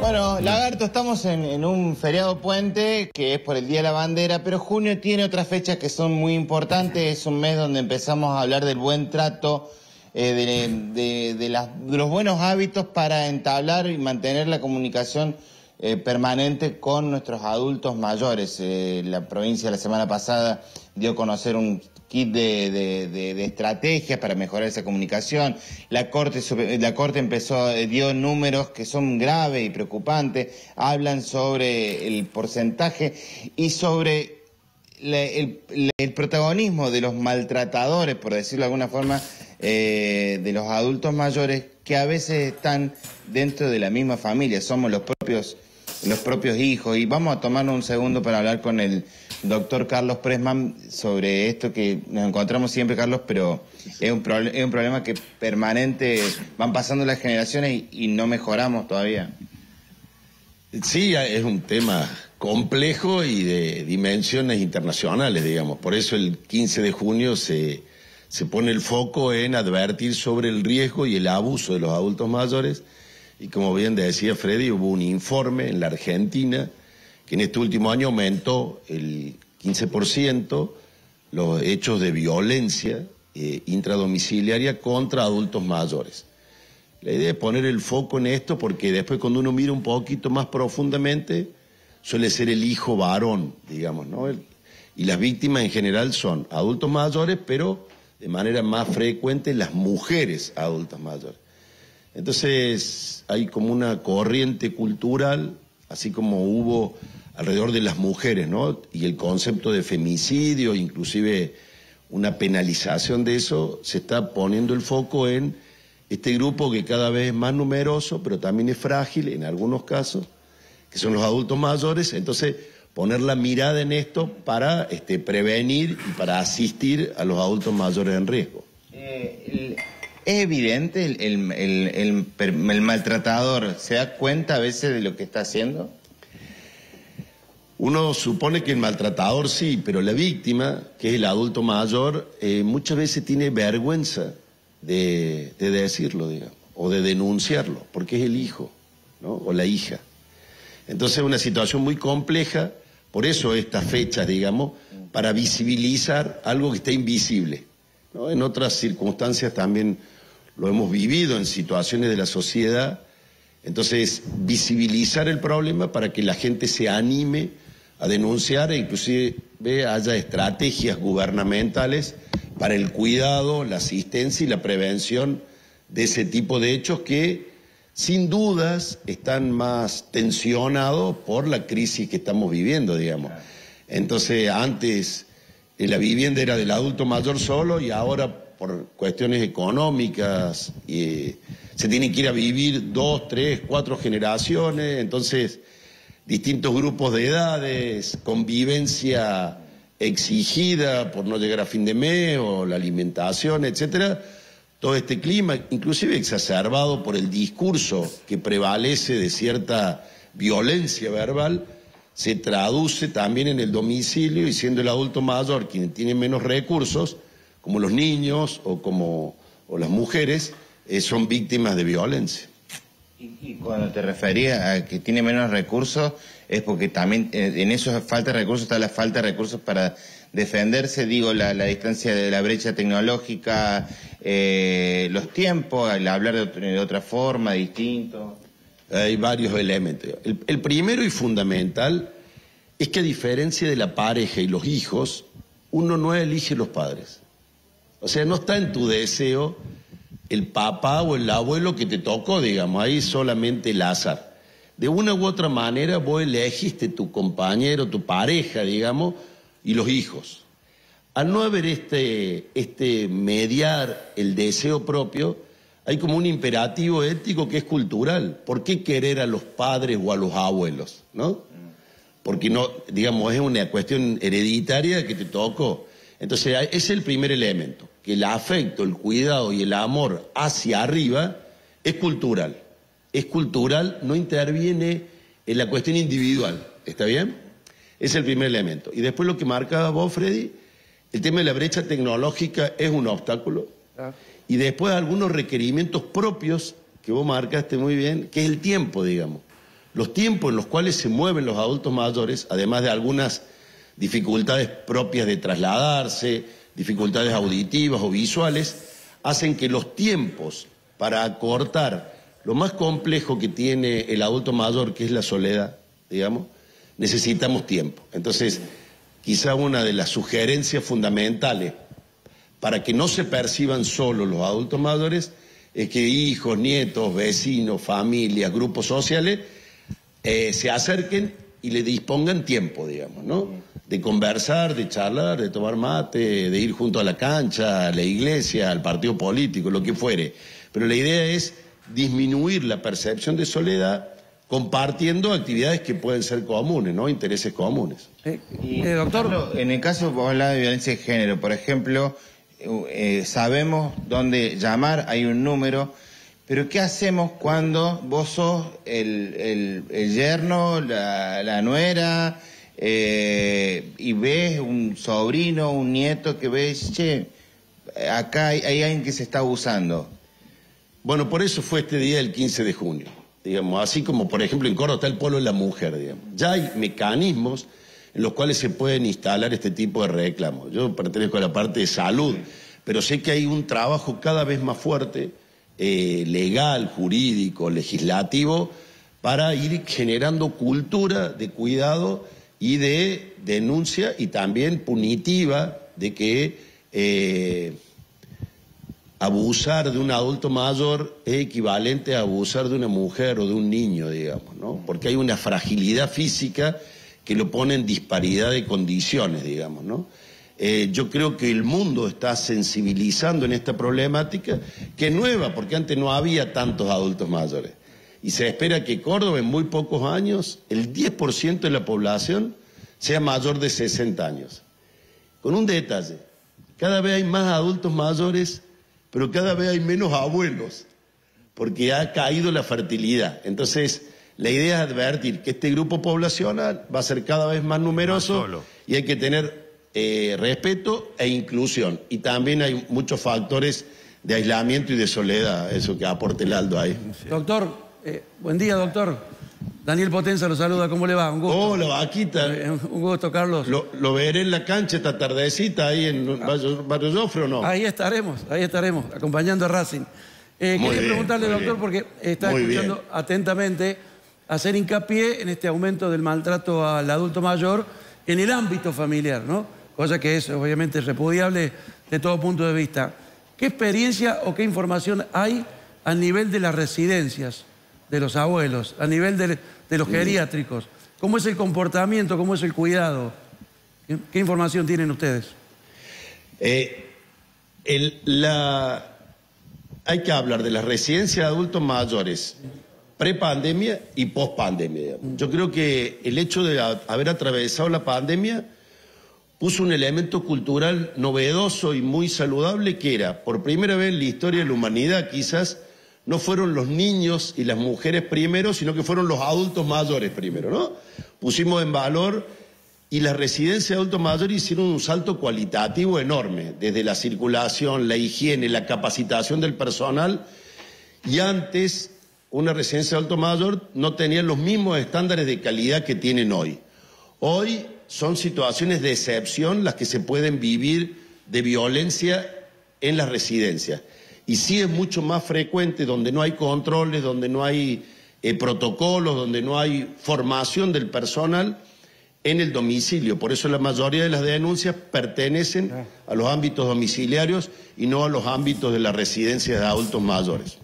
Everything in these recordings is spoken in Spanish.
Bueno, Lagarto, estamos en un feriado puente que es por el Día de la Bandera, pero junio tiene otras fechas que son muy importantes. Es un mes donde empezamos a hablar del buen trato, de los buenos hábitos para entablar y mantener la comunicación permanente con nuestros adultos mayores. La provincia la semana pasada dio a conocer un kit de estrategias para mejorar esa comunicación. La Corte dio números que son graves y preocupantes, hablan sobre el porcentaje y sobre el protagonismo de los maltratadores, por decirlo de alguna forma, de los adultos mayores, que a veces están dentro de la misma familia, somos los propios hijos. Y vamos a tomarnos un segundo para hablar con el doctor Carlos Pressman sobre esto, que nos encontramos siempre, Carlos, pero es un problema que permanente, van pasando las generaciones y no mejoramos todavía. Sí, es un tema complejo y de dimensiones internacionales, digamos. Por eso el 15 de junio se pone el foco en advertir sobre el riesgo y el abuso de los adultos mayores. Y como bien decía Freddy, hubo un informe en la Argentina que en este último año aumentó el 15% los hechos de violencia intradomiciliaria contra adultos mayores. La idea es poner el foco en esto porque después cuando uno mira un poquito más profundamente suele ser el hijo varón, digamos, ¿no? Y las víctimas en general son adultos mayores, pero de manera más frecuente las mujeres adultas mayores. Entonces hay como una corriente cultural, así como hubo alrededor de las mujeres, ¿no? Y el concepto de femicidio, inclusive una penalización de eso, se está poniendo el foco en este grupo que cada vez es más numeroso, pero también es frágil en algunos casos, que son los adultos mayores. Entonces, poner la mirada en esto para prevenir y para asistir a los adultos mayores en riesgo. ¿Es evidente el maltratador? ¿Se da cuenta a veces de lo que está haciendo? Uno supone que el maltratador sí, pero la víctima, que es el adulto mayor, muchas veces tiene vergüenza de decirlo, digamos, o de denunciarlo, porque es el hijo, ¿no? O la hija. Entonces es una situación muy compleja, por eso estas fechas, digamos, para visibilizar algo que está invisible, ¿no? En otras circunstancias también lo hemos vivido en situaciones de la sociedad. Entonces, visibilizar el problema para que la gente se anime a denunciar e inclusive haya estrategias gubernamentales para el cuidado, la asistencia y la prevención de ese tipo de hechos que, sin dudas, están más tensionados por la crisis que estamos viviendo, digamos. Entonces, antes la vivienda era del adulto mayor solo y ahora, por cuestiones económicas, se tienen que ir a vivir 2, 3, 4 generaciones, entonces distintos grupos de edades, convivencia exigida por no llegar a fin de mes o la alimentación, etcétera. Todo este clima, inclusive exacerbado por el discurso que prevalece de cierta violencia verbal, se traduce también en el domicilio y siendo el adulto mayor quien tiene menos recursos, como los niños o las mujeres, son víctimas de violencia. Y cuando te referías a que tiene menos recursos, es porque también en eso falta de recursos, está la falta de recursos para defenderse, digo, la distancia de la brecha tecnológica, los tiempos, el hablar de otra forma, distinto. Hay varios elementos. El primero y fundamental es que a diferencia de la pareja y los hijos, uno no elige los padres. O sea, no está en tu deseo el papá o el abuelo que te tocó, digamos, ahí solamente el azar. De una u otra manera vos elegiste tu compañero, tu pareja, digamos, y los hijos. Al no haber mediar el deseo propio, hay como un imperativo ético que es cultural. ¿Por qué querer a los padres o a los abuelos, no? Porque no, digamos, es una cuestión hereditaria que te tocó. Entonces, ese es el primer elemento, que el afecto, el cuidado y el amor hacia arriba es cultural. Es cultural, no interviene en la cuestión individual, ¿está bien? Es el primer elemento. Y después lo que marcaba vos, Freddy, el tema de la brecha tecnológica es un obstáculo. Y después algunos requerimientos propios que vos marcaste muy bien, que es el tiempo, digamos. los tiempos en los cuales se mueven los adultos mayores, además de algunas dificultades propias de trasladarse, dificultades auditivas o visuales, hacen que los tiempos para acortar lo más complejo que tiene el adulto mayor, que es la soledad, digamos, necesitamos tiempo. Entonces, quizá una de las sugerencias fundamentales para que no se perciban solo los adultos mayores es que hijos, nietos, vecinos, familias, grupos sociales se acerquen y le dispongan tiempo, digamos, ¿no? De conversar, de charlar, de tomar mate, de ir junto a la cancha, a la iglesia, al partido político, lo que fuere. Pero la idea es disminuir la percepción de soledad compartiendo actividades que pueden ser comunes, ¿no? Intereses comunes. Doctor, en el caso vos hablabas de violencia de género, por ejemplo, sabemos dónde llamar, hay un número, pero ¿qué hacemos cuando vos sos el yerno, la nuera, y ves un sobrino, un nieto que ves, che, acá hay alguien que se está abusando? Bueno, por eso fue este día el 15 de junio, digamos, así como por ejemplo en Córdoba está el Polo de la Mujer, digamos. Ya hay mecanismos en los cuales se pueden instalar este tipo de reclamos. Yo pertenezco a la parte de salud, pero sé que hay un trabajo cada vez más fuerte, legal, jurídico, legislativo, para ir generando cultura de cuidado y de denuncia y también punitiva de que abusar de un adulto mayor es equivalente a abusar de una mujer o de un niño, digamos, ¿no? Porque hay una fragilidad física que lo pone en disparidad de condiciones, digamos, ¿no? Yo creo que el mundo está sensibilizando en esta problemática, que es nueva, porque antes no había tantos adultos mayores. Y se espera que Córdoba en muy pocos años, el 10% de la población sea mayor de 60 años. Con un detalle, cada vez hay más adultos mayores, pero cada vez hay menos abuelos, porque ha caído la fertilidad. Entonces, la idea es advertir que este grupo poblacional va a ser cada vez más numeroso y hay que tener respeto e inclusión. Y también hay muchos factores de aislamiento y de soledad, eso que aporte el Aldo ahí. Sí. Doctor, buen día, doctor. Daniel Potenza lo saluda, ¿cómo le va? Un gusto. Hola, vaquita. Un gusto, Carlos. ¿Lo veré en la cancha esta tardecita ahí en Barrio Jofre o no? Ahí estaremos, acompañando a Racing. Quería preguntarle, doctor, porque está escuchando atentamente, hacer hincapié en este aumento del maltrato al adulto mayor en el ámbito familiar, ¿no? Cosa que es obviamente repudiable de todo punto de vista. ¿Qué experiencia o qué información hay a nivel de las residencias de los abuelos, a nivel de los geriátricos? ¿Cómo es el comportamiento, cómo es el cuidado? ¿Qué información tienen ustedes? Hay que hablar de las residencias de adultos mayores prepandemia y pospandemia. Yo creo que el hecho de haber atravesado la pandemia puso un elemento cultural novedoso y muy saludable, que era, por primera vez en la historia de la humanidad, quizás no fueron los niños y las mujeres primero, sino que fueron los adultos mayores primero, ¿no? Pusimos en valor, y las residencias de adultos mayores hicieron un salto cualitativo enorme, desde la circulación, la higiene, la capacitación del personal, y antes una residencia de adulto mayor no tenía los mismos estándares de calidad que tienen hoy. Hoy son situaciones de excepción las que se pueden vivir de violencia en las residencias. Y sí es mucho más frecuente donde no hay controles, donde no hay protocolos, donde no hay formación del personal en el domicilio. Por eso la mayoría de las denuncias pertenecen a los ámbitos domiciliarios y no a los ámbitos de las residencias de adultos mayores.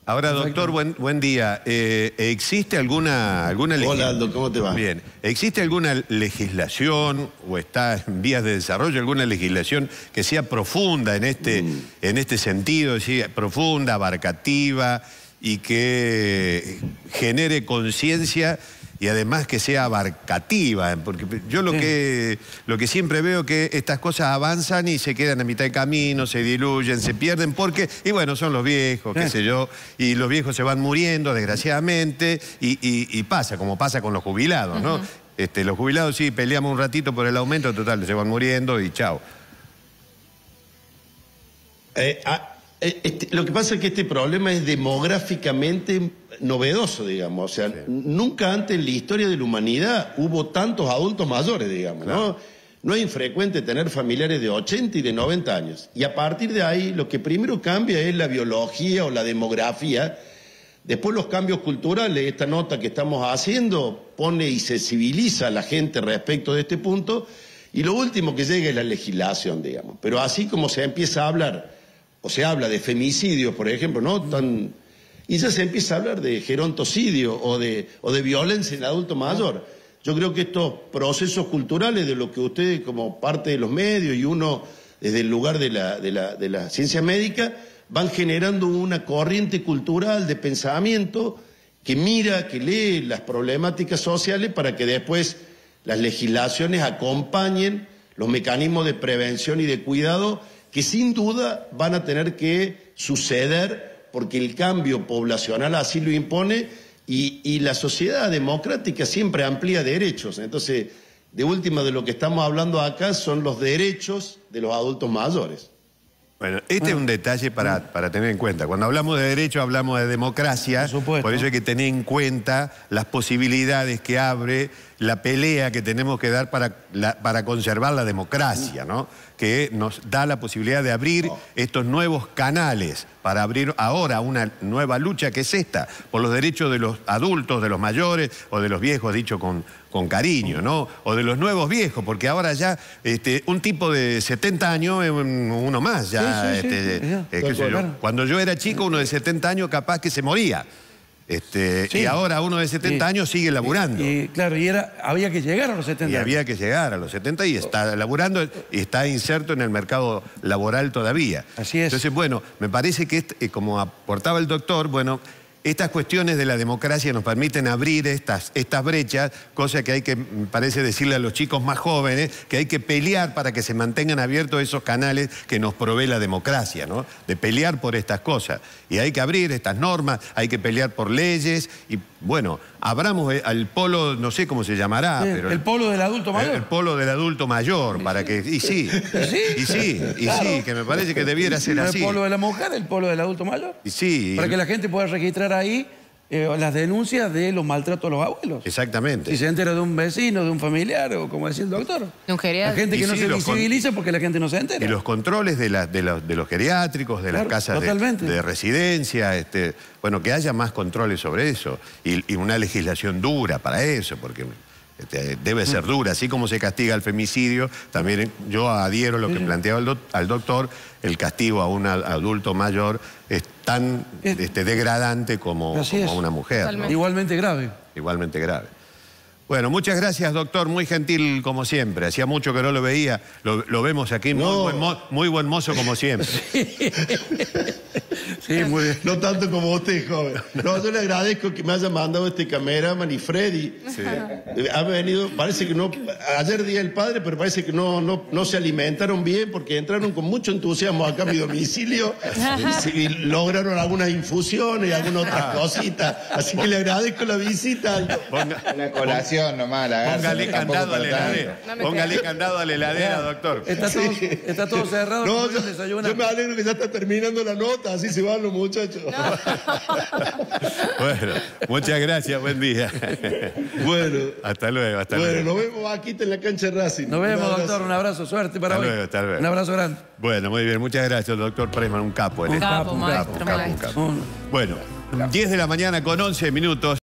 Ahora, doctor, buen día. ¿Existe alguna legislación? Hola, Aldo, ¿cómo te va? Bien. ¿Existe alguna legislación o está en vías de desarrollo alguna legislación que sea profunda en este sentido, es decir, profunda, abarcativa y que genere conciencia y además que sea abarcativa? Porque yo lo que siempre veo que estas cosas avanzan y se quedan a mitad de camino, se diluyen, se pierden, porque, y bueno, son los viejos, qué sé yo, y los viejos se van muriendo, desgraciadamente, y pasa, como pasa con los jubilados, ¿no? Los jubilados sí, peleamos un ratito por el aumento, total, se van muriendo y chao. Lo que pasa es que este problema es demográficamente novedoso, digamos. O sea, nunca antes en la historia de la humanidad hubo tantos adultos mayores, digamos, ¿no? No es infrecuente tener familiares de 80 y de 90 años. Y a partir de ahí, lo que primero cambia es la biología o la demografía. Después los cambios culturales. Esta nota que estamos haciendo pone y sensibiliza a la gente respecto de este punto. Y lo último que llega es la legislación, digamos. Pero así como se empieza a hablar, o se habla de femicidio, por ejemplo, ¿no? Y ya se empieza a hablar de gerontocidio o de violencia en el adulto mayor. Yo creo que estos procesos culturales, de lo que ustedes como parte de los medios y uno desde el lugar de la ciencia médica, van generando una corriente cultural de pensamiento que mira, que lee las problemáticas sociales para que después las legislaciones acompañen los mecanismos de prevención y de cuidado que sin duda van a tener que suceder porque el cambio poblacional así lo impone y la sociedad democrática siempre amplía derechos. Entonces, de última, de lo que estamos hablando acá son los derechos de los adultos mayores. Bueno, este es un detalle para tener en cuenta. Cuando hablamos de derecho, hablamos de democracia. Por eso hay que tener en cuenta las posibilidades que abre la pelea que tenemos que dar para conservar la democracia, ¿no? Que nos da la posibilidad de abrir estos nuevos canales, para abrir ahora una nueva lucha que es esta, por los derechos de los adultos, de los mayores o de los viejos, dicho con cariño, ¿no? O de los nuevos viejos, porque ahora ya un tipo de 70 años es uno más. Ya, qué sé yo. Cuando yo era chico, uno de 70 años capaz que se moría. Y ahora uno de 70 años sigue laburando. Claro, había que llegar a los 70 años. Y había que llegar a los 70 y está laburando y está inserto en el mercado laboral todavía. Así es. Entonces, bueno, me parece que como aportaba el doctor, bueno, estas cuestiones de la democracia nos permiten abrir estas brechas, cosa que hay que, me parece, decirle a los chicos más jóvenes, que hay que pelear para que se mantengan abiertos esos canales que nos provee la democracia, ¿no? De pelear por estas cosas. Y hay que abrir estas normas, hay que pelear por leyes y, bueno, abramos al polo, no sé cómo se llamará, pero... El polo del adulto mayor. El polo del adulto mayor, para que... Y sí, que me parece que debiera ser así. El polo de la mujer, el polo del adulto mayor. Y sí. Para que la gente pueda registrar ahí las denuncias de los maltratos a los abuelos. Exactamente. Si se entera de un vecino, de un familiar, o como decía el doctor. De un geriatra. La gente que no se visibiliza porque la gente no se entera. Y los controles de los geriátricos, de las casas de residencia, bueno, que haya más controles sobre eso. Y una legislación dura para eso, porque debe ser dura. Así como se castiga el femicidio, también yo adhiero a lo que planteaba al doctor, el castigo a un adulto mayor es tan degradante como a una mujer, ¿no? Igualmente grave. Igualmente grave. Bueno, muchas gracias, doctor. Muy gentil como siempre. Hacía mucho que no lo veía. Lo vemos aquí, muy buen mozo como siempre. Sí, muy bien. No tanto como usted, joven. No, yo le agradezco que me haya mandado este cameraman y Freddy. Sí. Ha venido, parece que no... Ayer día del padre, pero parece que no se alimentaron bien porque entraron con mucho entusiasmo acá a mi domicilio y lograron algunas infusiones y algunas otras cositas. Así que le agradezco la visita. Una colación. Póngale candado a la heladera. Póngale candado a la heladera, doctor. Está todo cerrado. No, yo me alegro que ya está terminando la nota, así se van los muchachos. Bueno, muchas gracias, buen día. Bueno. Hasta luego, hasta luego. Bueno, nos vemos aquí en la cancha de Racing. Nos vemos, doctor. Un abrazo, suerte para hoy. Hasta luego. Un abrazo grande. Bueno, muy bien, muchas gracias, doctor Preman, un capo. Un capo, maestro. Bueno, 10 de la mañana con 11 minutos.